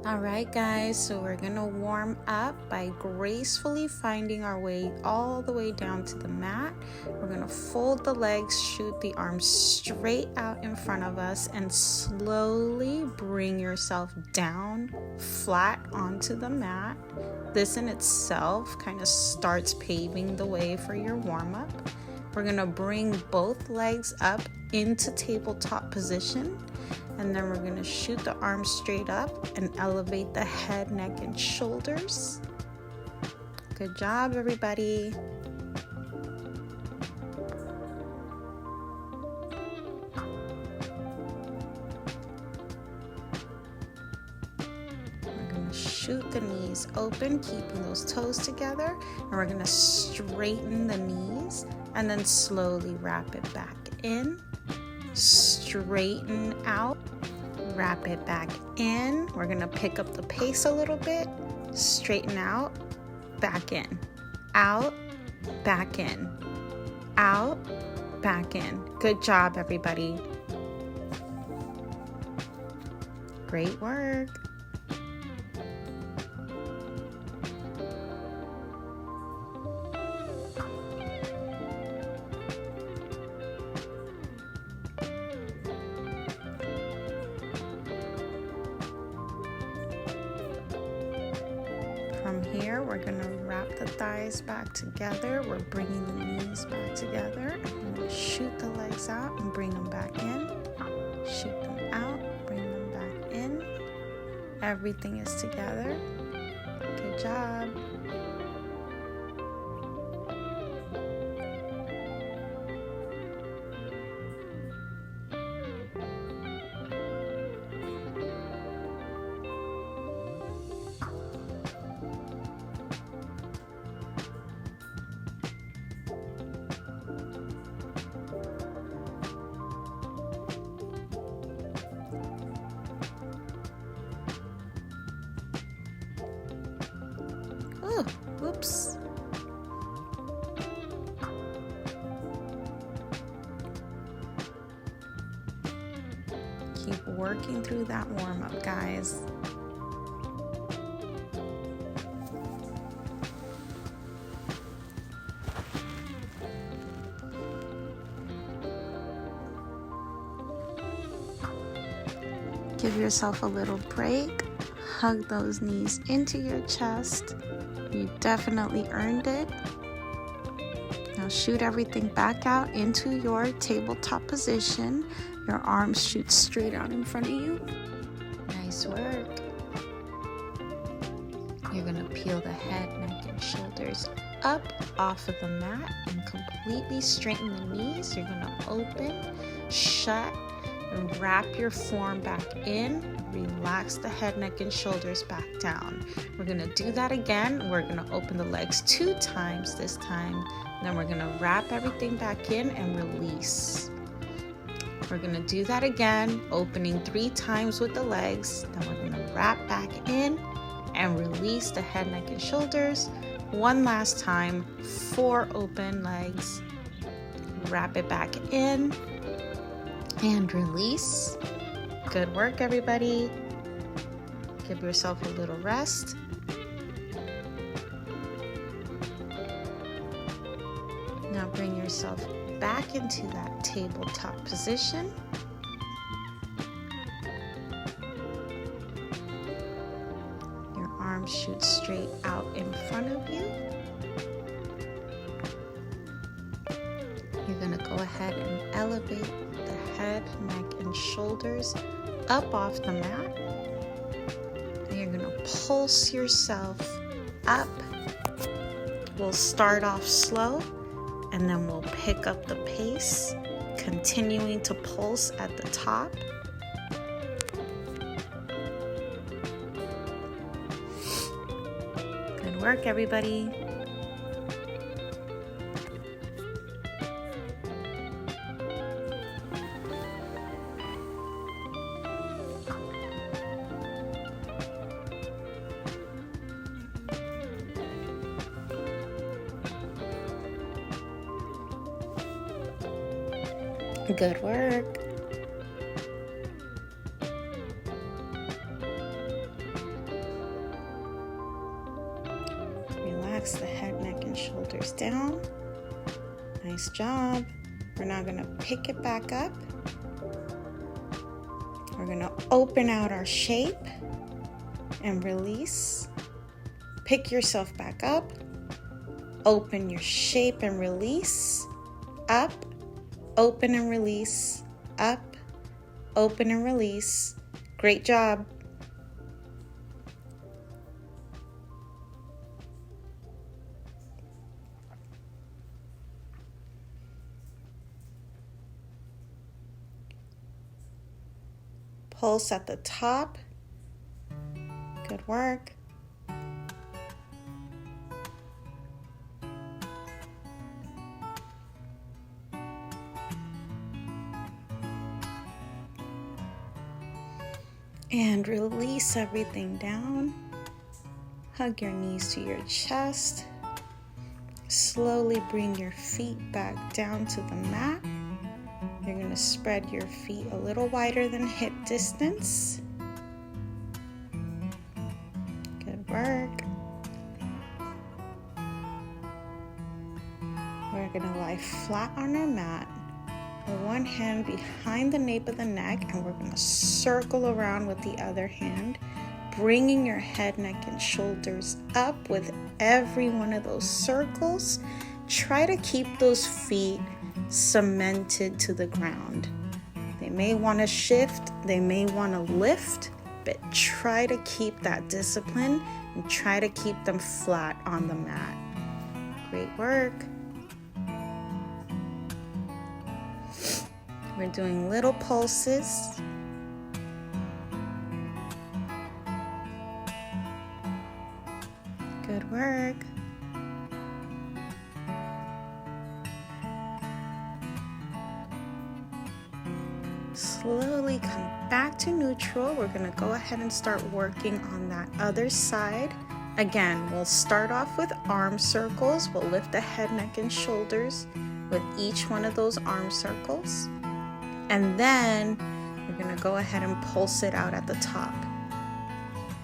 Alright guys, so we're gonna warm up by gracefully finding our way all the way down to the mat. We're gonna fold the legs, shoot the arms straight out in front of us, and slowly bring yourself down flat onto the mat. This in itself kind of starts paving the way for your warm up. We're gonna bring both legs up into tabletop position. And then we're going to shoot the arms straight up and elevate the head, neck, and shoulders. Good job, everybody. We're going to shoot the knees open, keeping those toes together. And we're going to straighten the knees and then slowly wrap it back in. Straighten out, wrap it back in. We're gonna pick up the pace a little bit. Straighten out, back in, out, back in, out, back in. Good job, everybody. Great work. From here, we're going to wrap the thighs back together. We're bringing the knees back together. I'm going to shoot the legs out and bring them back in. Shoot them out, bring them back in. Everything is together. Good job. Whoops. Keep working through that warm up, guys. Give yourself a little break. Hug those knees into your chest. You definitely earned it. Now shoot everything back out into your tabletop position. Your arms shoot straight out in front of you. Nice work. You're gonna peel the head, neck, and shoulders up off of the mat and completely straighten the knees. You're gonna open, shut, and wrap your form back in. Relax the head, neck, and shoulders back down. We're going to do that again. We're going to open the legs 2 times this time. Then we're going to wrap everything back in and release. We're going to do that again, opening 3 times with the legs. Then we're going to wrap back in and release the head, neck, and shoulders. One last time, 4 open legs. Wrap it back in and release. Good work, everybody. Give yourself a little rest. Now bring yourself back into that tabletop position. Your arms shoot straight out in front of you. You're going to go ahead and elevate the head, neck, and shoulders up off the mat. And you're going to pulse yourself up. We'll start off slow and then we'll pick up the pace, continuing to pulse at the top. Good work, everybody. Good work. relax the head, neck, and shoulders down. Nice job. We're now going to pick it back up. We're going to open out our shape and release. Pick yourself back up. Open your shape and release. Up, open and release. Up, open and release. Great job. Pulse at the top. Good work. And release everything down. Hug your knees to your chest. Slowly bring your feet back down to the mat. You're going to spread your feet a little wider than hip distance. Good work. We're going to lie flat on our mat with one hand behind the nape of the neck, and we're going to circle around with the other hand, bringing your head, neck, and shoulders up with every one of those circles. Try to keep those feet cemented to the ground. They may want to shift, they may want to lift, but try to keep that discipline and try to keep them flat on the mat. Great work. We're doing little pulses. Good work. Slowly come back to neutral. We're going to go ahead and start working on that other side. Again, we'll start off with arm circles. We'll lift the head, neck, and shoulders with each one of those arm circles. And then we're going to go ahead and pulse it out at the top.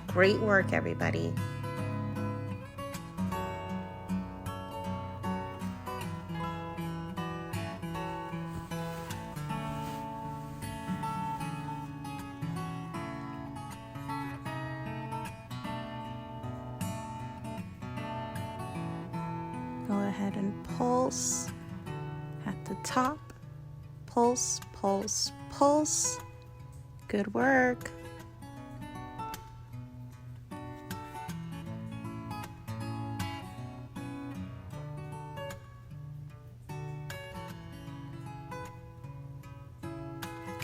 Great work, everybody. Go ahead and pulse at the top. Pulse, pulse, pulse. Good work.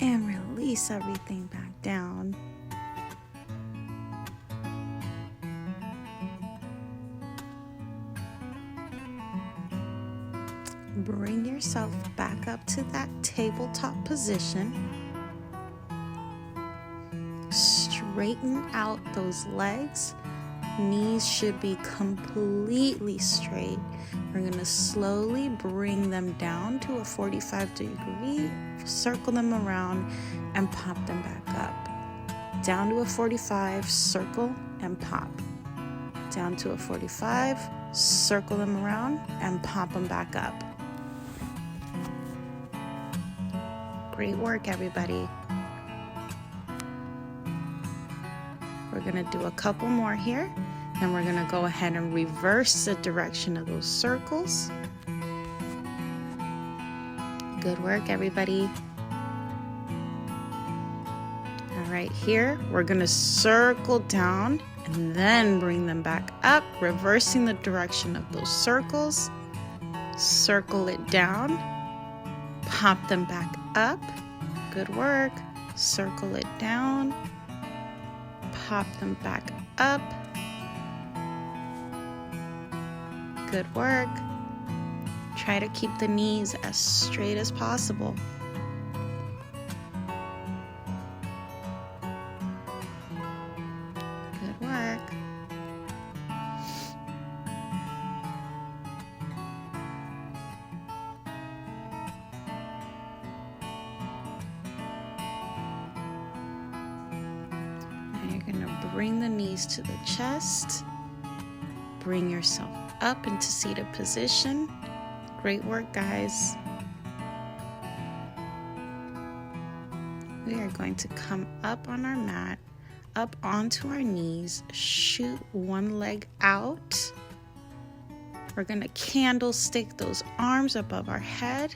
And release everything back down. Bring yourself back up to that tabletop position. Straighten out those legs. Knees should be completely straight. We're going to slowly bring them down to a 45-degree, circle them around, and pop them back up. Down to a 45, circle and pop. Down to a 45, circle them around, and pop them back up. Great work, everybody. We're going to do a couple more here, and we're going to go ahead and reverse the direction of those circles. Good work, everybody. All right, here we're going to circle down and then bring them back up, reversing the direction of those circles. Circle it down, pop them back up. Good work. Circle it down, pop them back up. Good work. Try to keep the knees as straight as possible. Good work. Now you're going to bring the knees to the chest. Bring yourself up into seated position. Great work, guys. We are going to come up on our mat, up onto our knees, shoot one leg out. We're going to candlestick those arms above our head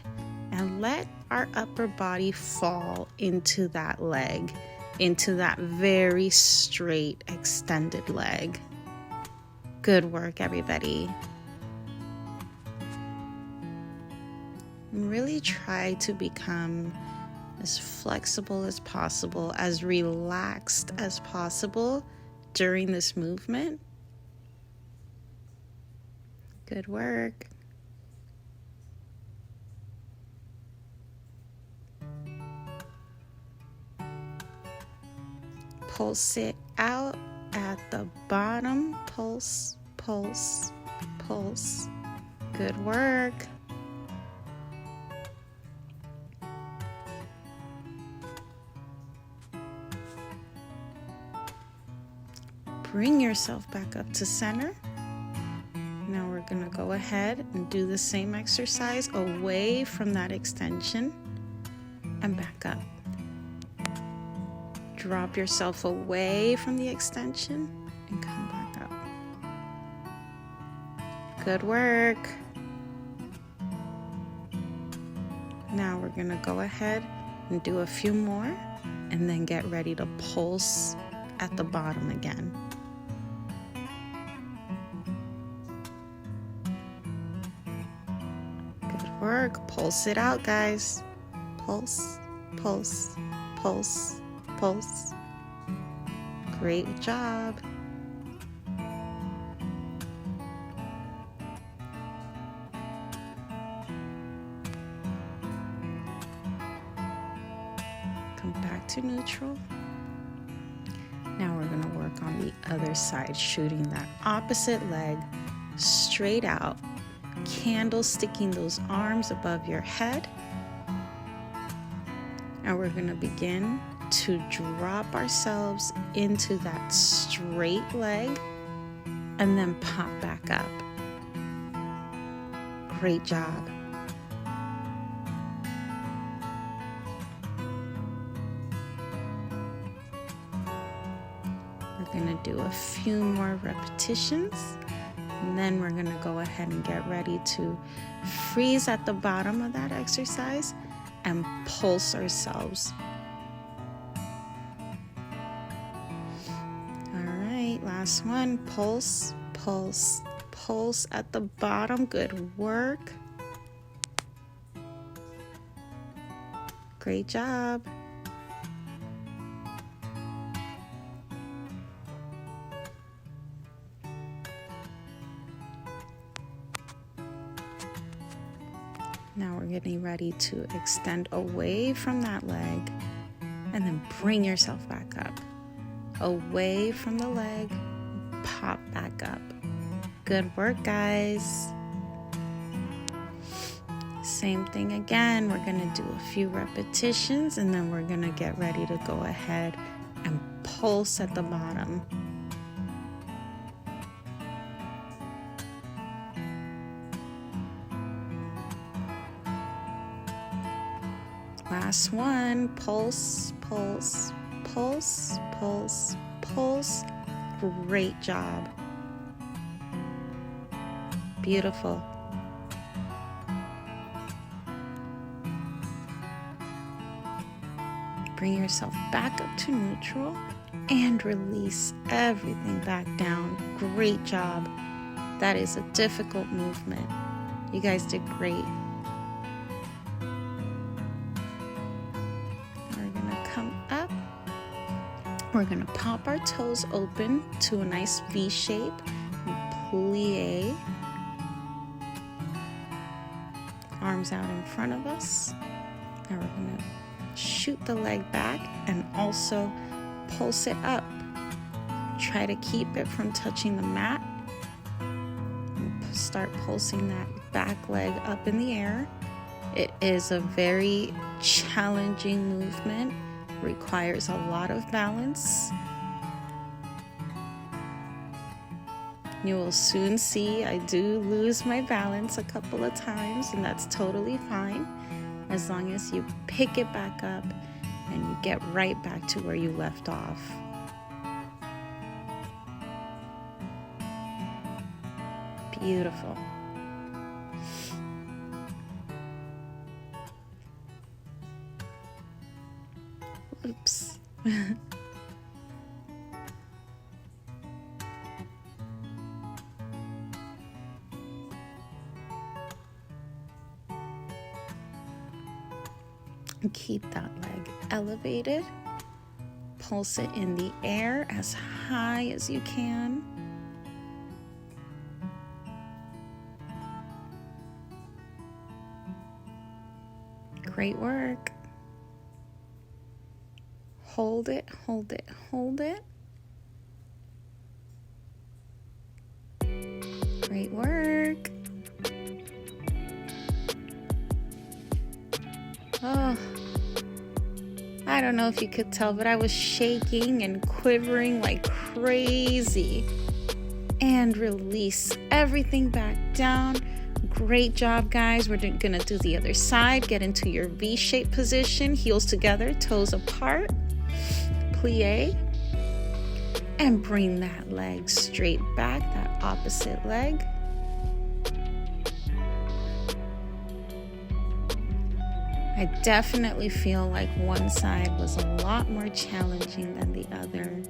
and let our upper body fall into that leg, into that very straight, extended leg. Good work, everybody. Really try to become as flexible as possible, as relaxed as possible during this movement. Good work. Pulse it out at the bottom. Pulse, pulse, pulse. Good work. Bring yourself back up to center. Now we're going to go ahead and do the same exercise away from that extension and back up. Drop yourself away from the extension and come back up. Good work. Now we're going to go ahead and do a few more and then get ready to pulse at the bottom again. Work. Pulse it out, guys. Pulse, pulse, pulse, pulse. Great job. Come back to neutral. Now we're going to work on the other side, shooting that opposite leg straight out. Candlesticking those arms above your head. And we're going to begin to drop ourselves into that straight leg and then pop back up. Great job. We're going to do a few more repetitions. And then we're going to go ahead and get ready to freeze at the bottom of that exercise and pulse ourselves. All right, last one. Pulse, pulse, pulse at the bottom. Good work. Great job. Now we're getting ready to extend away from that leg and then bring yourself back up. Away from the leg, pop back up. Good work, guys. Same thing again. We're going to do a few repetitions and then we're going to get ready to go ahead and pulse at the bottom. Last one. Pulse, pulse, pulse, pulse, pulse. Great job. Beautiful. Bring yourself back up to neutral and release everything back down. Great job. That is a difficult movement. You guys did great. We're going to pop our toes open to a nice V shape and plie. Arms out in front of us. Now we're going to shoot the leg back and also pulse it up. Try to keep it from touching the mat. And start pulsing that back leg up in the air. It is a very challenging movement. Requires a lot of balance. You will soon see I do lose my balance a couple of times, and that's totally fine as long as you pick it back up and you get right back to where you left off. Beautiful. Oops. Keep that leg elevated. Pulse it in the air as high as you can. Great work. Hold it, hold it, hold it. Great work. Oh, I don't know if you could tell, but I was shaking and quivering like crazy. And release everything back down. Great job, guys. We're gonna do the other side. Get into your V-shaped position, heels together, toes apart. Plie. And bring that leg straight back, that opposite leg. I definitely feel like one side was a lot more challenging than the other,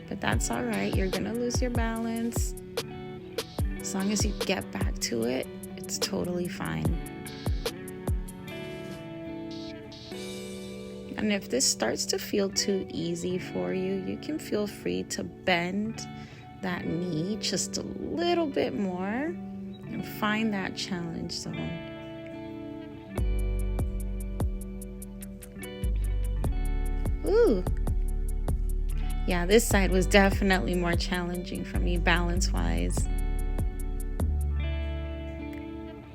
but that's all right. You're gonna lose your balance. As long as you get back to it, it's totally fine. And if this starts to feel too easy for you, you can feel free to bend that knee just a little bit more and find that challenge zone. Ooh. Yeah, this side was definitely more challenging for me balance-wise.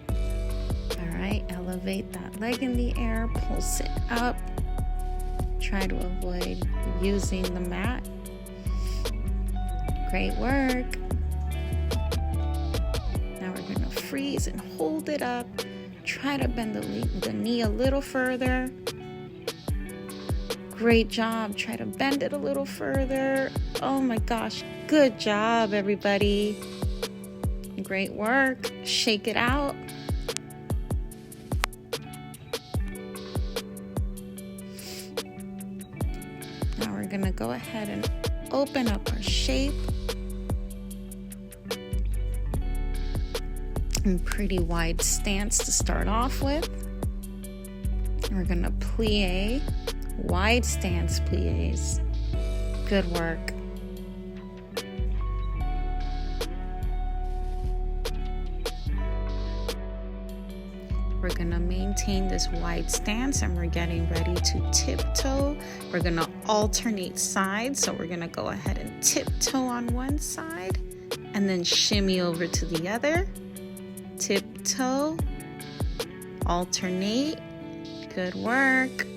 All right, elevate that leg in the air, pulse it up. Try to avoid using the mat. Great work. Now we're going to freeze and hold it up. Try to bend the knee a little further. Great job. Try to bend it a little further. Oh my gosh. Good job, everybody. Great work. Shake it out. Now we're going to go ahead and open up our shape. And pretty wide stance to start off with. And we're going to plie. Wide stance plies. Good work. We're going to maintain this wide stance and we're getting ready to tiptoe. We're going to alternate sides. So we're going to go ahead and tiptoe on one side and then shimmy over to the other. Tiptoe. Alternate. Good work.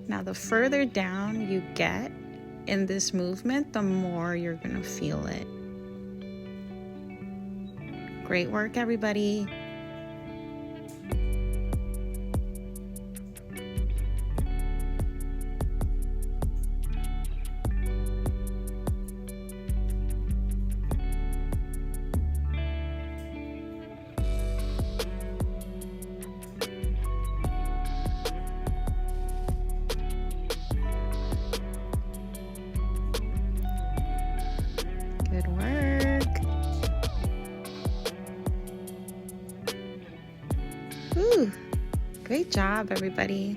Now, the further down you get in this movement, the more you're going to feel it. Great work, everybody. Good work. Ooh, great job, everybody.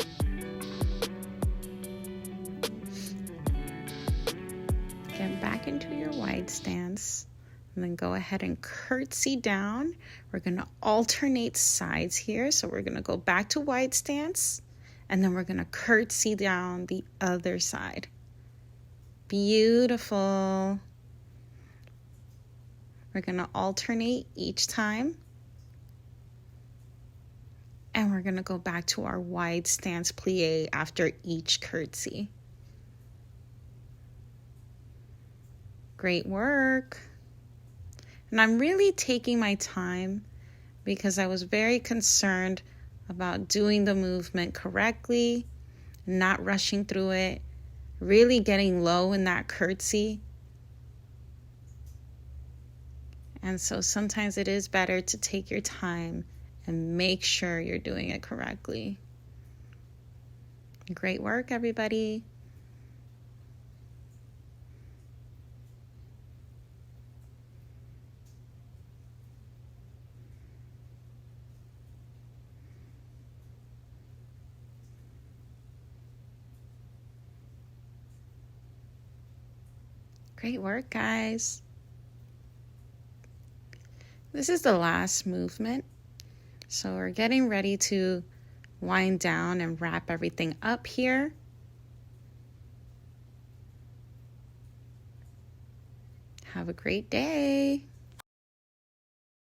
Get back into your wide stance and then go ahead and curtsy down. We're going to alternate sides here. So we're going to go back to wide stance and then we're going to curtsy down the other side. Beautiful. We're going to alternate each time. And we're going to go back to our wide stance plie after each curtsy. Great work. And I'm really taking my time because I was very concerned about doing the movement correctly, not rushing through it, really getting low in that curtsy. And so sometimes it is better to take your time and make sure you're doing it correctly. Great work, everybody. Great work, guys. This is the last movement. So we're getting ready to wind down and wrap everything up here. Have a great day.